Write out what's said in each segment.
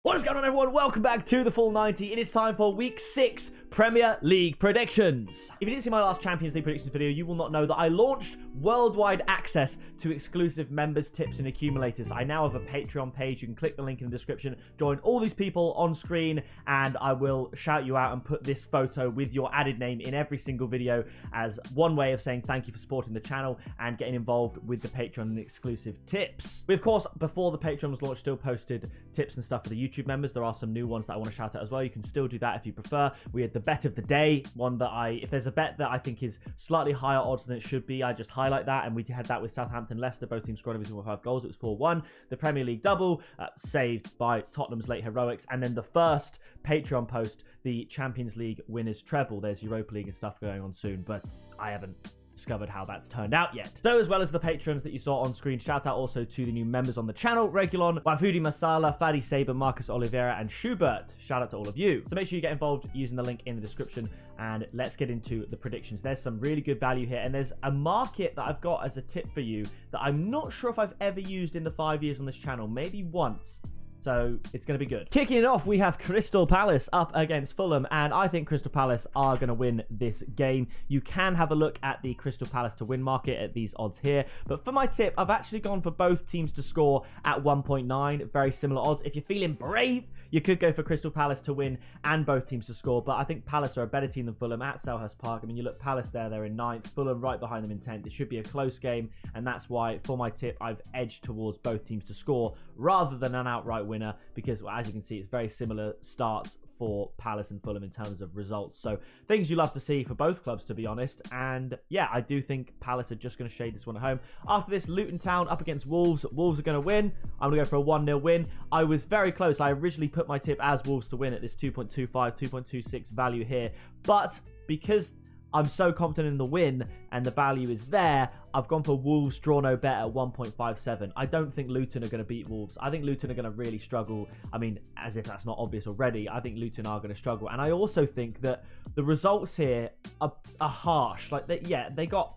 What is going on, everyone? Welcome back to the Full 90. It is time for Week 6 Premier League predictions. If you didn't see my last Champions League predictions video, you will not know that I launched worldwide access to exclusive members, tips, and accumulators. I now have a Patreon page. You can click the link in the description, join all these people on screen, and I will shout you out and put this photo with your added name in every single video as one way of saying thank you for supporting the channel and getting involved with the Patreon and exclusive tips. We, of course, before the Patreon was launched, still posted tips and stuff for the YouTube members. There are some new ones that I want to shout out as well. You can still do that if you prefer. We had the bet of the day, one that if there's a bet that I think is slightly higher odds than it should be, I just highlight that. And we had that with Southampton, Leicester. Both teams scored every single 5 goals. It was 4-1. The Premier League double, saved by Tottenham's late heroics. And then the first Patreon post, the Champions League winners treble. There's Europa League and stuff going on soon, but I haven't discovered how that's turned out yet. So as well as the patrons that you saw on screen, shout out also to the new members on the channel: Regulon, Wafudi Masala, Fadi Saber, Marcus Oliveira, and Schubert. Shout out to all of you. So make sure you get involved using the link in the description, and let's get into the predictions. There's some really good value here, and there's a market that I've got as a tip for you that I'm not sure if I've ever used in the 5 years on this channel, maybe once. So it's going to be good. Kicking it off, we have Crystal Palace up against Fulham, and I think Crystal Palace are going to win this game. You can have a look at the Crystal Palace to win market at these odds here, but for my tip, I've actually gone for both teams to score at 1.9. Very similar odds. If you're feeling brave, you could go for Crystal Palace to win and both teams to score, but I think Palace are a better team than Fulham at Selhurst Park. I mean, you look, Palace there, they're in 9th, Fulham right behind them in 10th. It should be a close game, and that's why, for my tip, I've edged towards both teams to score rather than an outright winner, because, well, as you can see, it's very similar starts for Palace and Fulham in terms of results. So things you love to see for both clubs, to be honest. And yeah, I do think Palace are just going to shade this one at home. After this, Luton Town up against Wolves. Wolves are going to win. I'm going to go for a 1-0 win. I was very close. I originally put my tip as Wolves to win at this 2.25, 2.26 value here. But because I'm so confident in the win and the value is there, I've gone for Wolves draw no bet at 1.57. I don't think Luton are going to beat Wolves. I think Luton are going to really struggle. I mean, as if that's not obvious already, I think Luton are going to struggle. And I also think that the results here are harsh. Like, they got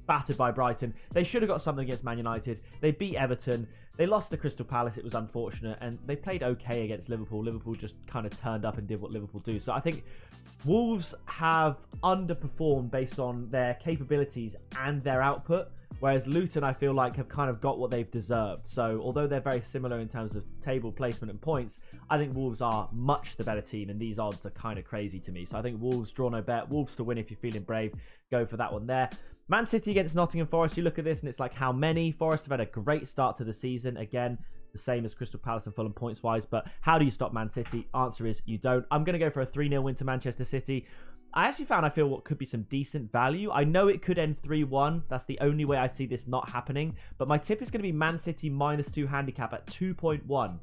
battered by Brighton. They should have got something against Man United. They beat Everton. They lost to Crystal Palace. It was unfortunate. And they played okay against Liverpool. Liverpool just kind of turned up and did what Liverpool do. So I think Wolves have underperformed based on their capabilities and their output, whereas Luton, I feel like, have kind of got what they've deserved. So although they're very similar in terms of table placement and points, I think Wolves are much the better team, and these odds are kind of crazy to me. So I think Wolves draw no bet. Wolves to win if you're feeling brave. Go for that one there. Man City against Nottingham Forest. You look at this and it's like, how many? Forest have had a great start to the season. Again, the same as Crystal Palace and Fulham points-wise, but how do you stop Man City? Answer is you don't. I'm going to go for a 3-0 win to Manchester City. I actually found, I feel, what could be some decent value. I know it could end 3-1. That's the only way I see this not happening, but my tip is going to be Man City -2 handicap at 2.1.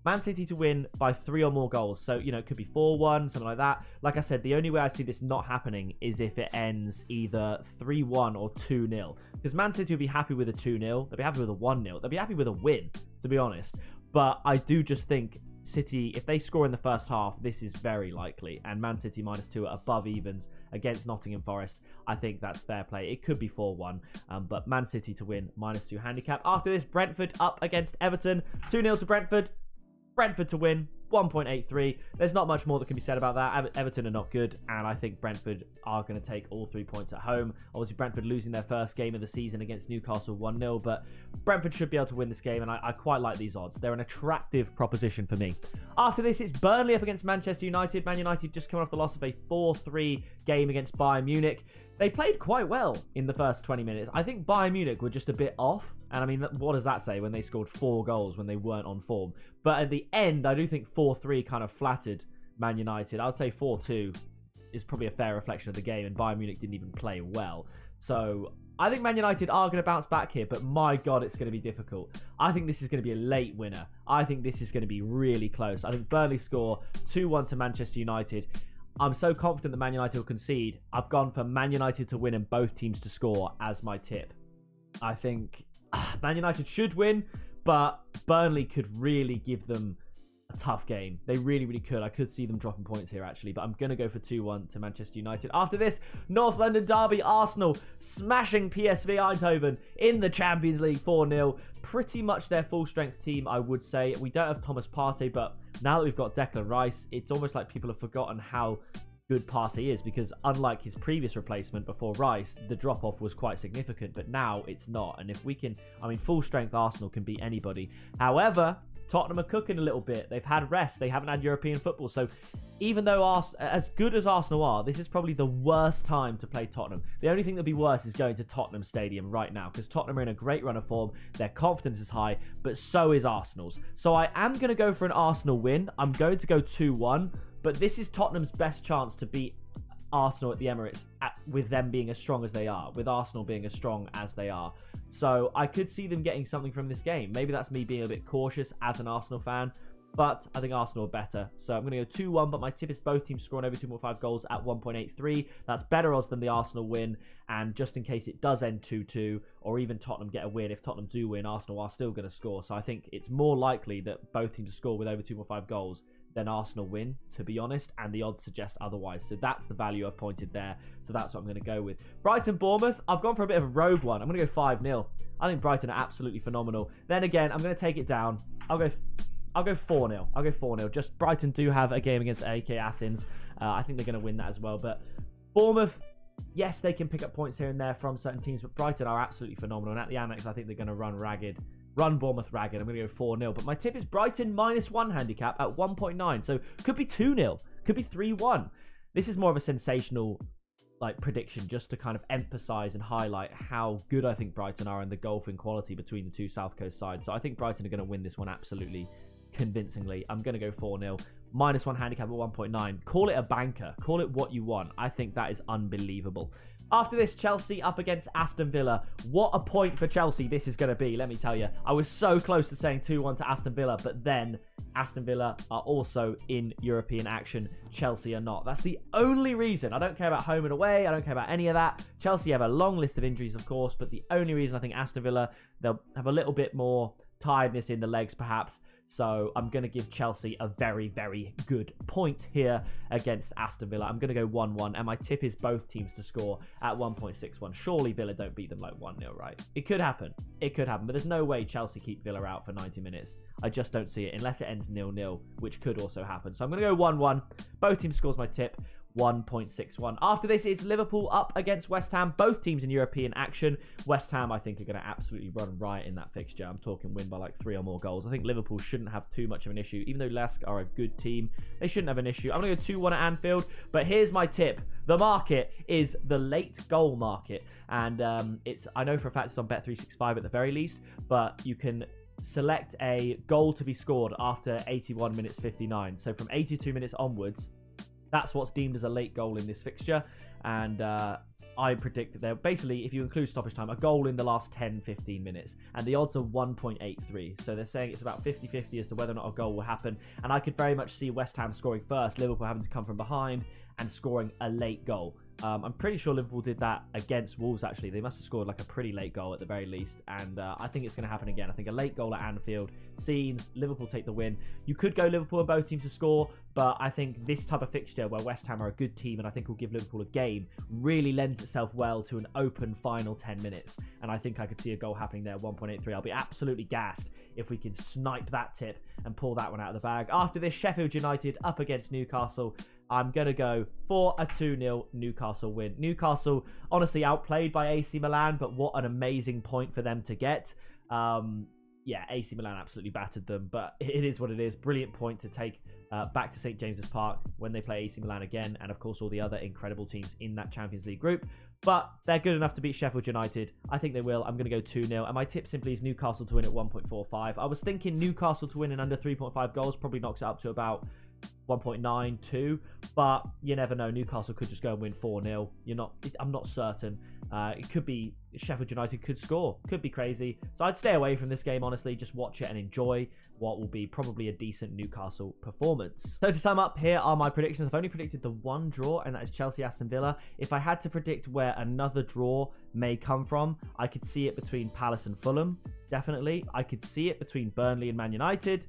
Man City to win by 3 or more goals. So, you know, it could be 4-1, something like that. Like I said, the only way I see this not happening is if it ends either 3-1 or 2-0. Because Man City will be happy with a 2-0. They'll be happy with a 1-0. They'll be happy with a win, to be honest. But I do just think City, if they score in the first half, this is very likely. And Man City -2 at above evens against Nottingham Forest, I think that's fair play. It could be 4-1, but Man City to win -2 handicap. After this, Brentford up against Everton. 2-0 to Brentford. Brentford to win, 1.83. There's not much more that can be said about that. Everton are not good, and I think Brentford are going to take all 3 points at home. Obviously, Brentford losing their first game of the season against Newcastle 1-0, but Brentford should be able to win this game, and I quite like these odds. They're an attractive proposition for me. After this, it's Burnley up against Manchester United. Man United just coming off the loss of a 4-3 game against Bayern Munich. They played quite well in the first 20 minutes. I think Bayern Munich were just a bit off. And I mean, what does that say when they scored 4 goals when they weren't on form? But at the end, I do think 4-3 kind of flattered Man United. I would say 4-2 is probably a fair reflection of the game, and Bayern Munich didn't even play well. So I think Man United are going to bounce back here, but my God, it's going to be difficult. I think this is going to be a late winner. I think this is going to be really close. I think Burnley score 2-1 to Manchester United. I'm so confident that Man United will concede. I've gone for Man United to win and both teams to score as my tip. I think Man United should win, but Burnley could really give them a tough game. They really, really could. I could see them dropping points here, actually. But I'm going to go for 2-1 to Manchester United. After this, North London derby, Arsenal smashing PSV Eindhoven in the Champions League 4-0. Pretty much their full-strength team, I would say. We don't have Thomas Partey, but now that we've got Declan Rice, it's almost like people have forgotten how good Partey is, because unlike his previous replacement before Rice, the drop-off was quite significant, but now it's not. And if we can, I mean, full-strength Arsenal can beat anybody. However, Tottenham are cooking a little bit. They've had rest. They haven't had European football. So even though as good as Arsenal are, this is probably the worst time to play Tottenham. The only thing that'd be worse is going to Tottenham Stadium right now, because Tottenham are in a great run of form. Their confidence is high, but so is Arsenal's. So I am going to go for an Arsenal win. I'm going to go 2-1, but this is Tottenham's best chance to beat Arsenal at the Emirates with them being as strong as they are, with Arsenal being as strong as they are. So I could see them getting something from this game. Maybe that's me being a bit cautious as an Arsenal fan, but I think Arsenal are better. So I'm going to go 2-1, but my tip is both teams scoring over 2.5 goals at 1.83. That's better odds than the Arsenal win. And just in case it does end 2-2, or even Tottenham get a win, if Tottenham do win, Arsenal are still going to score. So I think it's more likely that both teams score with over 2.5 goals than Arsenal win, to be honest, and the odds suggest otherwise. So that's the value I've pointed there. So that's what I'm going to go with. Brighton, Bournemouth, I've gone for a bit of a rogue one. I'm going to go 5-0. I think Brighton are absolutely phenomenal. Then again, I'm going to take it down. I'll go 4-0. I'll go 4-0. Just Brighton do have a game against AEK Athens. I think they're going to win that as well. But Bournemouth, yes, they can pick up points here and there from certain teams, but Brighton are absolutely phenomenal. And at the Amex, I think they're going to run Bournemouth ragged. I'm going to go 4-0. But my tip is Brighton -1 handicap at 1.9. So could be 2-0. Could be 3-1. This is more of a sensational prediction, just to kind of emphasize and highlight how good I think Brighton are and the golfing quality between the two South Coast sides. So I think Brighton are going to win this one absolutely convincingly. I'm going to go 4-0. -1 handicap at 1.9. Call it a banker. Call it what you want. I think that is unbelievable. After this, Chelsea up against Aston Villa. What a point for Chelsea this is going to be, let me tell you. I was so close to saying 2-1 to Aston Villa, but then Aston Villa are also in European action. Chelsea are not. That's the only reason. I don't care about home and away. I don't care about any of that. Chelsea have a long list of injuries, of course, but the only reason I think Aston Villa, they'll have a little bit more tiredness in the legs, perhaps. So I'm going to give Chelsea a very, very good point here against Aston Villa. I'm going to go 1-1, and my tip is both teams to score at 1.61. Surely Villa don't beat them 1-0, right? It could happen. It could happen, but there's no way Chelsea keep Villa out for 90 minutes. I just don't see it, unless it ends 0-0, which could also happen. So I'm going to go 1-1. Both teams scores my tip. 1.61. After this, it's Liverpool up against West Ham. Both teams in European action. West Ham, I think, are going to absolutely run riot in that fixture. I'm talking win by 3 or more goals. I think Liverpool shouldn't have too much of an issue. Even though Lask are a good team, they shouldn't have an issue. I'm going to go 2-1 at Anfield. But here's my tip. The market is the late goal market. And I know for a fact it's on Bet365 at the very least. But you can select a goal to be scored after 81 minutes 59. So from 82 minutes onwards, that's what's deemed as a late goal in this fixture. And I predict that they're basically, if you include stoppage time, a goal in the last 10-15 minutes. And the odds are 1.83. So they're saying it's about 50-50 as to whether or not a goal will happen. And I could very much see West Ham scoring first, Liverpool having to come from behind and scoring a late goal. I'm pretty sure Liverpool did that against Wolves, actually. They must have scored a pretty late goal at the very least. And I think it's going to happen again. I think a late goal at Anfield sees Liverpool take the win. You could go Liverpool and both teams to score, but I think this type of fixture where West Ham are a good team and I think will give Liverpool a game really lends itself well to an open final 10 minutes. And I think I could see a goal happening there, 1.83. I'll be absolutely gassed if we can snipe that tip and pull that one out of the bag. After this, Sheffield United up against Newcastle. I'm going to go for a 2-0 Newcastle win. Newcastle, honestly, outplayed by AC Milan, but what an amazing point for them to get. Yeah, AC Milan absolutely battered them, but it is what it is. Brilliant point to take back to St. James's Park when they play AC Milan again, and of course all the other incredible teams in that Champions League group. But they're good enough to beat Sheffield United. I think they will. I'm going to go 2-0. And my tip simply is Newcastle to win at 1.45. I was thinking Newcastle to win in under 3.5 goals. Probably knocks it up to about 1.92, but you never know. Newcastle could just go and win 4-0. I'm not certain. It could be Sheffield United could score. Could be crazy. So I'd stay away from this game, honestly. Just watch it and enjoy what will be probably a decent Newcastle performance. So to sum up, here are my predictions. I've only predicted the one draw, and that is Chelsea-Aston Villa. If I had to predict where another draw may come from, I could see it between Palace and Fulham, definitely. I could see it between Burnley and Man United.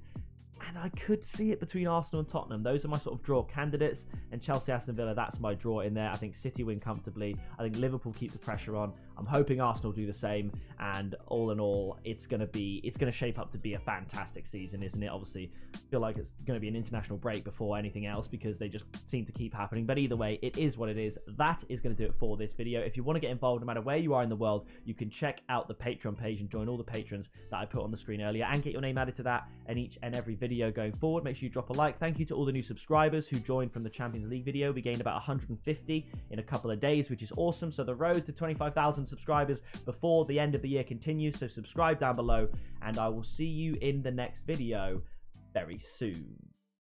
And I could see it between Arsenal and Tottenham. Those are my sort of draw candidates. And Chelsea, Aston Villa, that's my draw in there. I think City win comfortably. I think Liverpool keep the pressure on. I'm hoping Arsenal do the same. And all in all, it's going to shape up to be a fantastic season, isn't it? Obviously, I feel like it's going to be an international break before anything else because they just seem to keep happening. But either way, it is what it is. That is going to do it for this video. If you want to get involved, no matter where you are in the world, you can check out the Patreon page and join all the patrons that I put on the screen earlier and get your name added to that in each and every video going forward. Make sure you drop a like. Thank you to all the new subscribers who joined from the Champions League video. We gained about 150 in a couple of days, which is awesome. So the road to 25,000 subscribers before the end of the year continues. So subscribe down below and I will see you in the next video very soon.